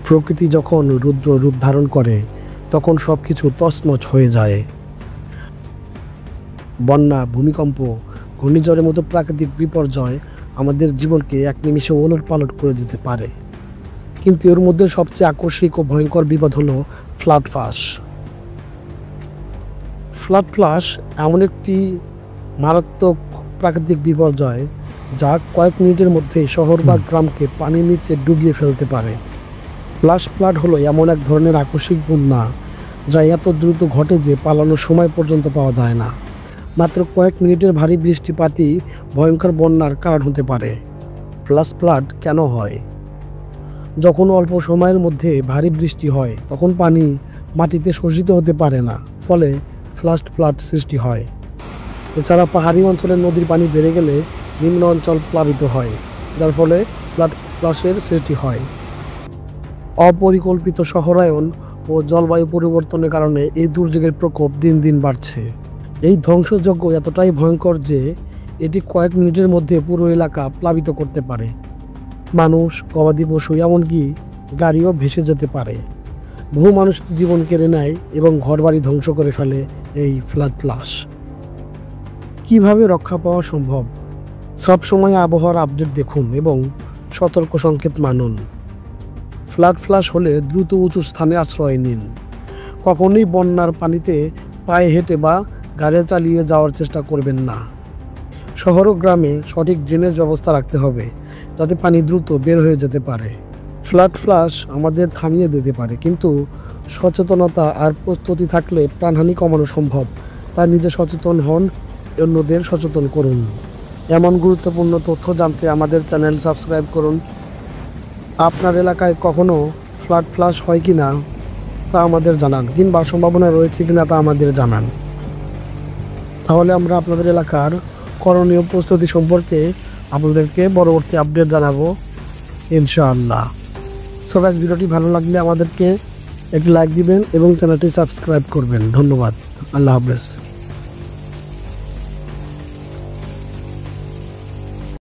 প্রকৃতি যখন রুদ্র রূপ ধারণ করে তখন সব কিছু তছনছ হয়ে যায়। বন্যা, ভূমিকম্প, ঘূর্ণিঝড়ের মতো প্রাকৃতিক বিপর্যয় আমাদের জীবনকে এক নিমিষে ওলটপালট করে দিতে পারে। কিন্তু এর মধ্যে সবচেয়ে আকস্মিক ও ভয়ঙ্কর বিপদ হলো ফ্লাড ফ্লাশ। ফ্লাড ফ্লাশ এমন একটি মারাত্মক প্রাকৃতিক বিপর্যয় যা কয়েক মিনিটের মধ্যে শহর বা গ্রামকে পানির নিচে ডুবিয়ে ফেলতে পারে। ফ্ল্যাশ ফ্লাড হলো এমন এক ধরনের আকস্মিক বন্যা যা এত দ্রুত ঘটে যে পালানোর সময় পর্যন্ত পাওয়া যায় না। মাত্র কয়েক মিনিটের ভারী বৃষ্টিপাতই ভয়ঙ্কর বন্যার কারণ হতে পারে। ফ্ল্যাশ ফ্লাড কেন হয়? যখন অল্প সময়ের মধ্যে ভারী বৃষ্টি হয় তখন পানি মাটিতে শোষিত হতে পারে না, ফলে ফ্ল্যাশ ফ্লাড সৃষ্টি হয়। এছাড়া পাহাড়ি অঞ্চলে নদীর পানি বেড়ে গেলে নিম্ন অঞ্চল প্লাবিত হয়, যার ফলে ফ্লাড ফ্লাশের সৃষ্টি হয়। অপরিকল্পিত শহরায়ন ও জলবায়ু পরিবর্তনের কারণে এই দুর্যোগের প্রকোপ দিন দিন বাড়ছে। এই ধ্বংসযজ্ঞ এতটাই ভয়ঙ্কর যে এটি কয়েক মিনিটের মধ্যে পুরো এলাকা প্লাবিত করতে পারে। মানুষ, গবাদি পশু, এমনকি গাড়িও ভেসে যেতে পারে। বহু মানুষ জীবন কেড়ে নেয় এবং ঘরবাড়ি ধ্বংস করে ফেলে এই ফ্লাড ফ্লাশ। কিভাবে রক্ষা পাওয়া সম্ভব? সবসময় আবহাওয়ার আপডেট দেখুন এবং সতর্ক সংকেত মানুন। ফ্লাড ফ্লাশ হলে দ্রুত উঁচু স্থানে আশ্রয় নিন। কখনোই বন্যার পানিতে পায়ে হেঁটে বা গাড়ি চালিয়ে যাওয়ার চেষ্টা করবেন না। শহর ও গ্রামে সঠিক ড্রেনেজ ব্যবস্থা রাখতে হবে যাতে পানি দ্রুত বের হয়ে যেতে পারে। ফ্লাড ফ্লাশ আমাদের থামিয়ে দিতে পারে, কিন্তু সচেতনতা আর প্রস্তুতি থাকলে প্রাণহানি কমানো সম্ভব। তাই নিজে সচেতন হন, অন্যদের সচেতন করুন। এমন গুরুত্বপূর্ণ তথ্য জানতে আমাদের চ্যানেল সাবস্ক্রাইব করুন। আপনার এলাকায় কখনো ফ্লাড ফ্লাশ হয় কি না তা আমাদের জানান, কিংবা সম্ভাবনা রয়েছে কিনা তা আমাদের জানান। তাহলে আমরা আপনাদের এলাকার করণীয় প্রস্তুতি সম্পর্কে আপনাদেরকে পরবর্তী আপডেট জানাবো ইনশাআল্লাহ। সো গাইস, ভিডিওটি ভালো লাগলে আমাদেরকে একটি লাইক দিবেন এবং চ্যানেলটি সাবস্ক্রাইব করবেন। ধন্যবাদ। আল্লাহ হাফেজ।